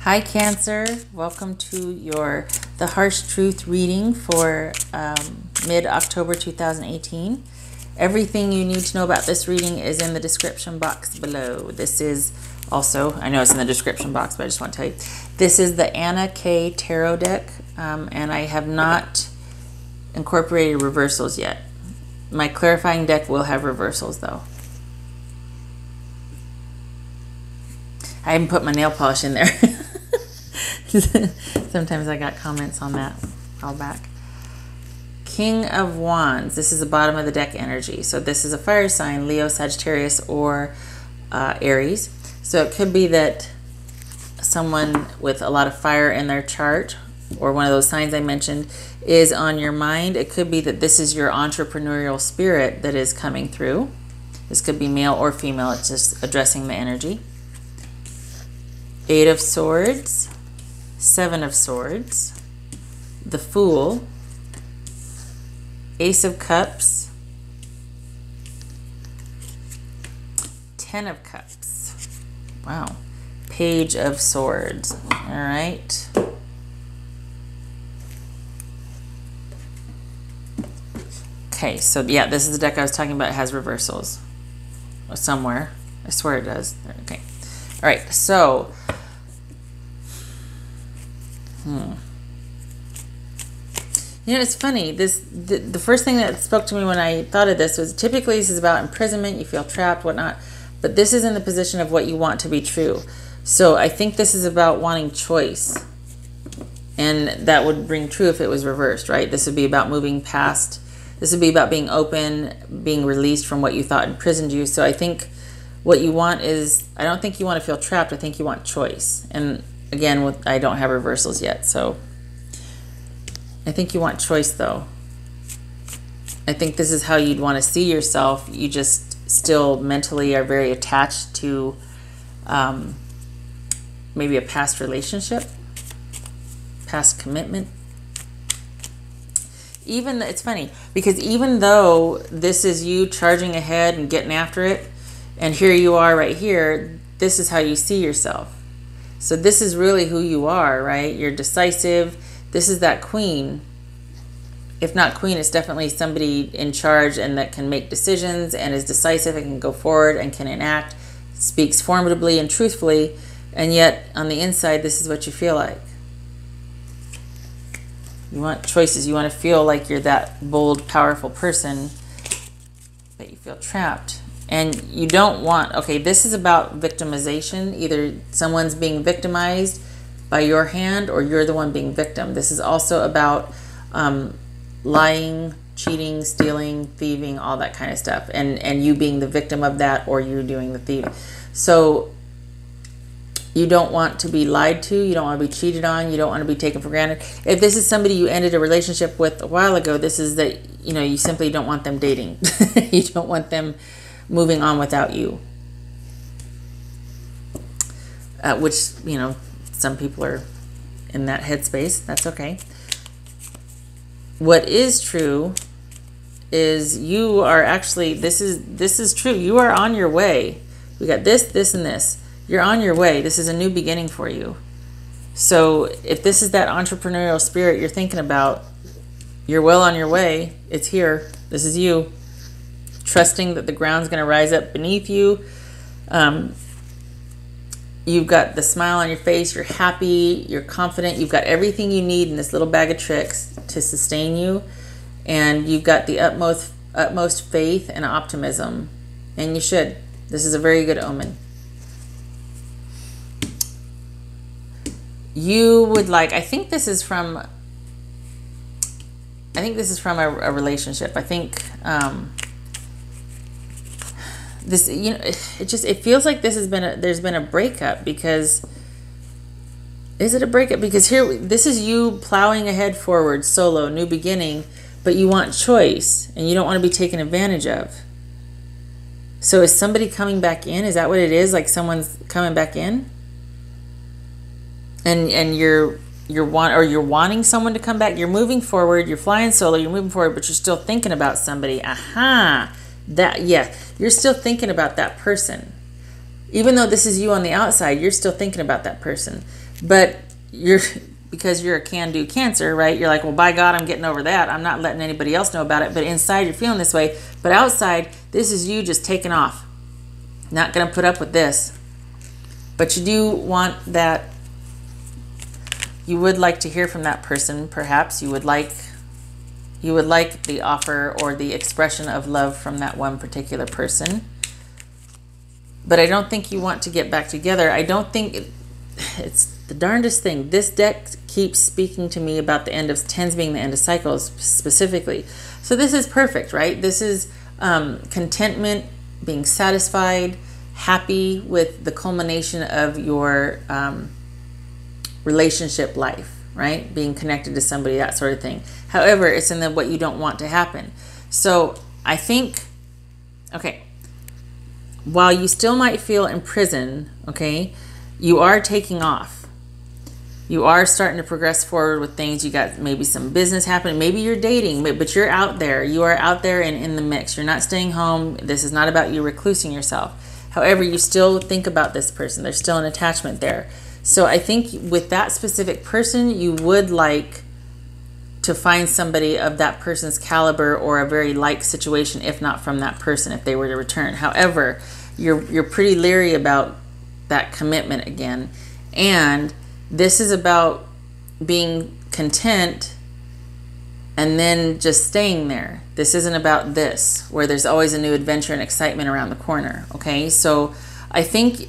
Hi Cancer, welcome to the Harsh Truth reading for mid-October 2018. Everything you need to know about this reading is in the description box below. This is also, I know it's in the description box, but I just want to tell you, this is the Anna K Tarot deck, and I have not incorporated reversals yet. My clarifying deck will have reversals though. I haven't put my nail polish in there. Sometimes I got comments on that all back. King of Wands. This is the bottom of the deck energy. So this is a fire sign, Leo, Sagittarius, or Aries. So it could be that someone with a lot of fire in their chart, or one of those signs I mentioned, is on your mind. It could be that this is your entrepreneurial spirit that is coming through. This could be male or female. It's just addressing the energy. Eight of Swords, Seven of Swords, the Fool, Ace of Cups, Ten of Cups. Wow. Page of Swords. All right. Okay, so yeah, this is the deck I was talking about. It has reversals somewhere. I swear it does. Okay. All right, so you know, it's funny. The first thing that spoke to me when I thought of this was typically this is about imprisonment. You feel trapped, whatnot. But this is in the position of what you want to be true. So I think this is about wanting choice, and that would ring true if it was reversed, right? This would be about moving past. This would be about being open, being released from what you thought imprisoned you. So I think what you want is, I don't think you want to feel trapped. I think you want choice. And again, I don't have reversals yet, so I think you want choice though. I think this is how you'd want to see yourself. You just still mentally are very attached to maybe a past relationship, past commitment. It's funny because even though this is you charging ahead and getting after it, and here you are right here, this is how you see yourself. So this is really who you are, right? You're decisive. This is that queen. If not queen, it's definitely somebody in charge and that can make decisions and is decisive and can go forward and can enact, speaks formidably and truthfully, and yet on the inside, this is what you feel like. You want choices. You want to feel like you're that bold, powerful person, but you feel trapped. And you don't want, okay, this is about victimization. Either someone's being victimized by your hand or you're the one being victim. This is also about lying, cheating, stealing, thieving, all that kind of stuff. And you being the victim of that, or you doing the thieving. So you don't want to be lied to. You don't want to be cheated on. You don't want to be taken for granted. If this is somebody you ended a relationship with a while ago, this is that, you know, you simply don't want them dating. You don't want them moving on without you. Which, you know, some people are in that headspace. That's okay. What is true is you are actually, this is true. You are on your way. We got this, this, and this. You're on your way. This is a new beginning for you. So if this is that entrepreneurial spirit you're thinking about, you're well on your way. It's here. This is you. Trusting that the ground's going to rise up beneath you. You've got the smile on your face. You're happy. You're confident. You've got everything you need in this little bag of tricks to sustain you. And you've got the utmost faith and optimism. And you should. This is a very good omen. You would like, I think this is from a relationship. I think this, you know, it feels like there's been a breakup. Because is it a breakup? Because here, this is you plowing ahead forward, solo, new beginning, but you want choice and you don't want to be taken advantage of. So is somebody coming back in? Is that what it is? Like someone's coming back in? And you're wanting someone to come back. You're moving forward. You're flying solo. You're moving forward, but you're still thinking about somebody. Aha! Yeah, you're still thinking about that person. Even though this is you on the outside, you're still thinking about that person. But because you're a can-do Cancer, right? You're like, well, by God, I'm getting over that. I'm not letting anybody else know about it. But inside, you're feeling this way. But outside, this is you just taking off. Not going to put up with this. But you do want that. You would like to hear from that person, perhaps. You would like the offer or the expression of love from that one particular person. But I don't think you want to get back together. I don't think it's the darndest thing. This deck keeps speaking to me about the end of tens being the end of cycles specifically. So this is perfect, right? This is contentment, being satisfied, happy with the culmination of your relationship life, right? Being connected to somebody, that sort of thing. However, it's in what you don't want to happen. So I think, okay, while you still might feel in prison, okay, you are taking off. You are starting to progress forward with things. You got maybe some business happening. Maybe you're dating, but you're out there. You are out there and in the mix. You're not staying home. This is not about you reclusing yourself. However, you still think about this person. There's still an attachment there. So I think with that specific person, you would like to find somebody of that person's caliber or a very like situation, if not from that person, if they were to return. However, you're pretty leery about that commitment again. And this is about being content and then just staying there. This isn't about this, where there's always a new adventure and excitement around the corner. Okay, so I think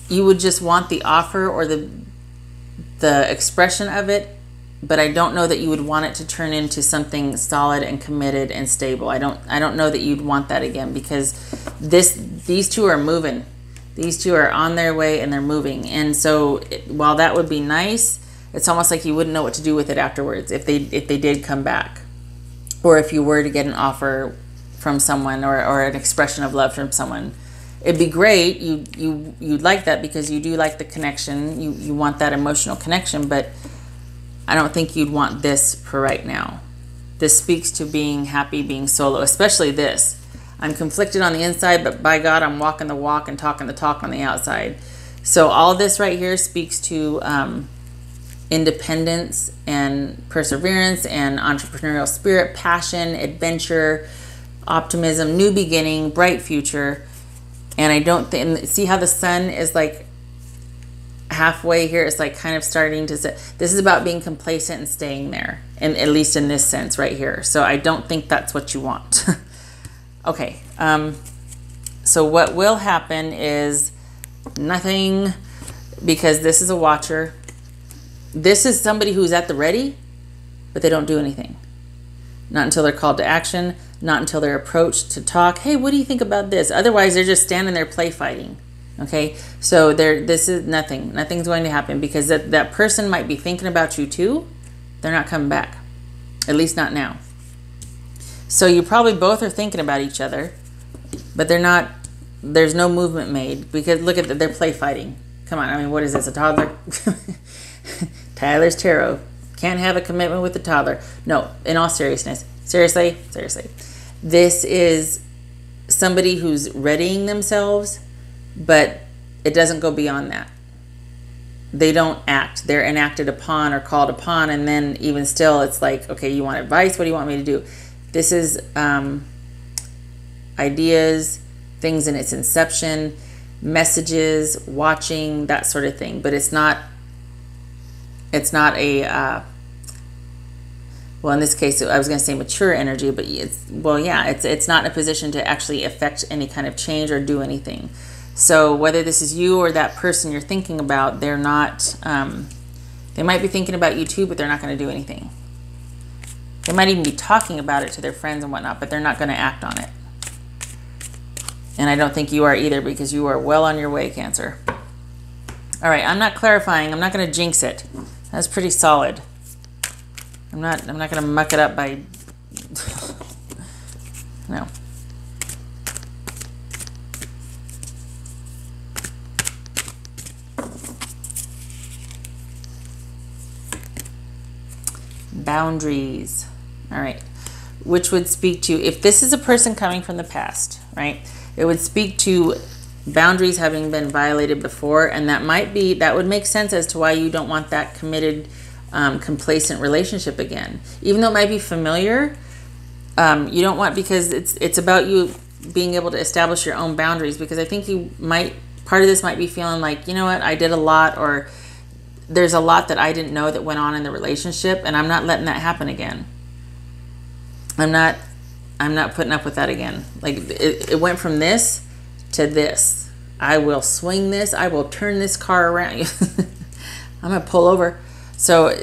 you would just want the offer or the expression of it, but I don't know that you would want it to turn into something solid and committed and stable. I don't know that you'd want that again, because these two are moving. These two are on their way and they're moving. And so while that would be nice, it's almost like you wouldn't know what to do with it afterwards if they did come back, or if you were to get an offer from someone or an expression of love from someone. It'd be great. You'd like that because you do like the connection. You want that emotional connection, but I don't think you'd want this for right now. This speaks to being happy, being solo, especially this. I'm conflicted on the inside, but by God, I'm walking the walk and talking the talk on the outside. So all this right here speaks to independence and perseverance and entrepreneurial spirit, passion, adventure, optimism, new beginning, bright future. And I don't think, see how the sun is like halfway here. It's like kind of starting to say, this is about being complacent and staying there, and at least in this sense right here. So I don't think that's what you want. Okay, so what will happen is nothing, because this is a watcher. This is somebody who's at the ready, but they don't do anything. Not until they're called to action, not until they're approached to talk. Hey, what do you think about this? Otherwise, they're just standing there play fighting. Okay, so this is nothing. Nothing's going to happen, because that person might be thinking about you too. They're not coming back, at least not now. So you probably both are thinking about each other, but they're not. There's no movement made, because look at that, they're play fighting. Come on, I mean, what is this, a toddler? Tyler's tarot. Can't have a commitment with a toddler. No, in all seriousness, seriously, this is somebody who's readying themselves, but it doesn't go beyond that. They don't act. They're enacted upon or called upon, and then even still, it's like, okay, you want advice? What do you want me to do? This is ideas, things in its inception, messages, watching, that sort of thing. But it's not a well, in this case, I was going to say mature energy, but it's not in a position to actually affect any kind of change or do anything. So whether this is you or that person you're thinking about, they're not, they might be thinking about you too, but they're not going to do anything. They might even be talking about it to their friends and whatnot, but they're not going to act on it. And I don't think you are either, because you are well on your way, Cancer. All right, I'm not clarifying. I'm not going to jinx it. That's pretty solid. I'm not going to muck it up by no. Boundaries. All right. Which would speak to, if this is a person coming from the past, right? It would speak to boundaries having been violated before, and that would make sense as to why you don't want that committed, complacent relationship again. Even though it might be familiar, you don't want, because it's about you being able to establish your own boundaries, because I think part of this might be feeling like, you know what, I did a lot, or there's a lot that I didn't know that went on in the relationship, and I'm not letting that happen again. I'm not putting up with that again. Like it went from this to this. I will swing this. I will turn this car around. I'm going to pull over. So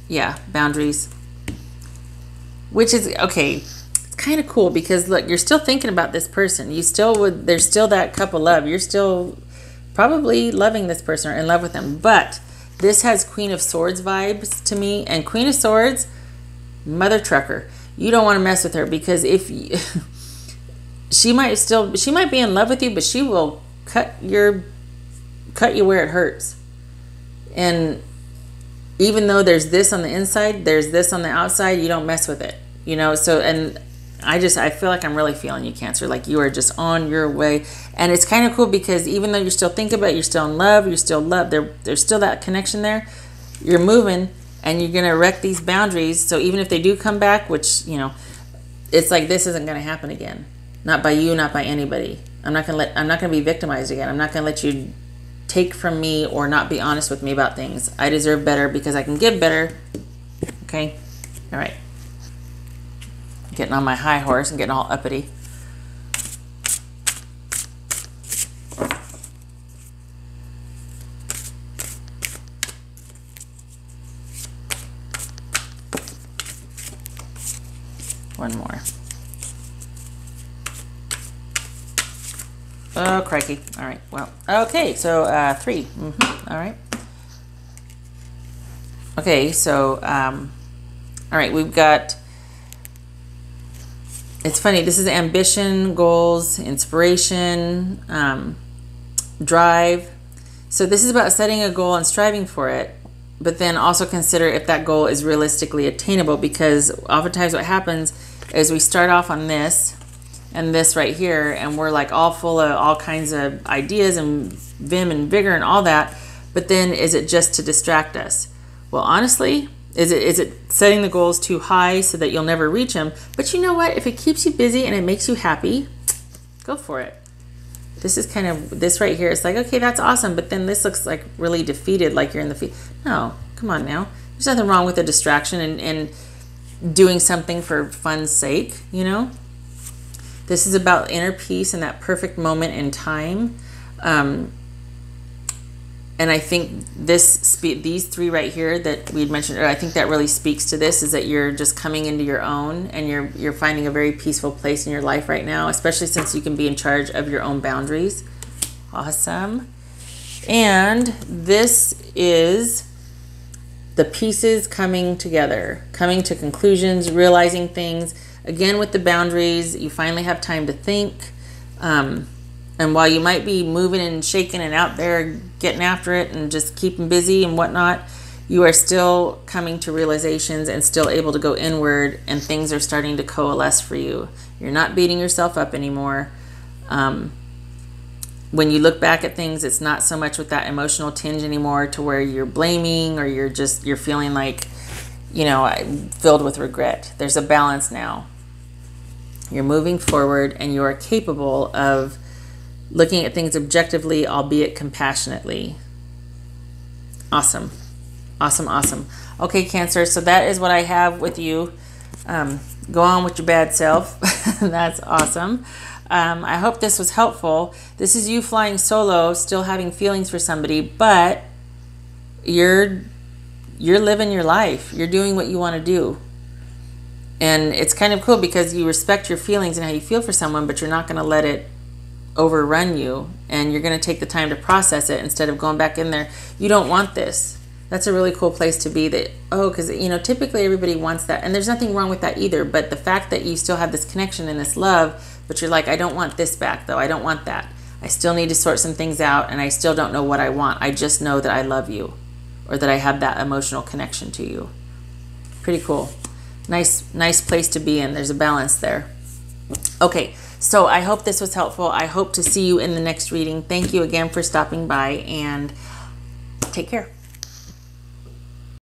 yeah, boundaries, which is okay. It's kind of cool because look, you're still thinking about this person. There's still that cup of love. You're still probably loving this person or in love with them, but this has Queen of Swords vibes to me, and Queen of Swords, mother trucker. You don't want to mess with her, because she might be in love with you, but she will cut you where it hurts. And even though there's this on the inside, there's this on the outside, you don't mess with it, you know? So, and I feel like I'm really feeling you, Cancer, like you are just on your way. And it's kind of cool because even though you're still thinking about it, you're still in love, there's still that connection there. You're moving and you're going to erect these boundaries. So even if they do come back, which, you know, it's like, this isn't going to happen again. Not by you, not by anybody. I'm not going to be victimized again. I'm not going to let you take from me or not be honest with me about things. I deserve better because I can give better. Okay. All right. Getting on my high horse and getting all uppity. One more. Oh, crikey. All right. Well, okay. So 3. All right. Okay. So, all right. We've got, it's funny. This is ambition, goals, inspiration, drive. So this is about setting a goal and striving for it, but then also consider if that goal is realistically attainable, because oftentimes what happens is we start off on this and this right here, and we're like all full of all kinds of ideas and vim and vigor and all that, but then is it just to distract us? Well, honestly, is it setting the goals too high so that you'll never reach them? But you know what? If it keeps you busy and it makes you happy, go for it. This is kind of, this right here, it's like, okay, that's awesome, but then this looks like really defeated, like you're in the field. No, come on now. There's nothing wrong with a distraction and doing something for fun's sake, you know? This is about inner peace and that perfect moment in time. And I think these 3 right here that we'd mentioned, or I think that really speaks to this, is that you're just coming into your own and you're finding a very peaceful place in your life right now, especially since you can be in charge of your own boundaries. Awesome. And this is the pieces coming together, coming to conclusions, realizing things. Again, with the boundaries, you finally have time to think. And while you might be moving and shaking and out there getting after it and just keeping busy and whatnot, you are still coming to realizations and still able to go inward, and things are starting to coalesce for you. You're not beating yourself up anymore. When you look back at things, it's not so much with that emotional tinge anymore to where you're blaming or you're feeling like, you know, filled with regret. There's a balance now. You're moving forward and you are capable of looking at things objectively, albeit compassionately. Awesome. Awesome, awesome. Okay, Cancer, so that is what I have with you. Go on with your bad self. That's awesome. I hope this was helpful. This is you flying solo, still having feelings for somebody, but you're living your life. You're doing what you want to do. And it's kind of cool because you respect your feelings and how you feel for someone, but you're not going to let it overrun you, and you're going to take the time to process it instead of going back in there. You don't want this. That's a really cool place to be. Because you know, typically everybody wants that, and there's nothing wrong with that either, but the fact that you still have this connection and this love, but you're like, I don't want this back though. I don't want that. I still need to sort some things out, and I still don't know what I want. I just know that I love you, or that I have that emotional connection to you. Pretty cool. Nice place to be in. There's a balance there. Okay, So I hope this was helpful. I hope to see you in the next reading. Thank you again for stopping by, and take care.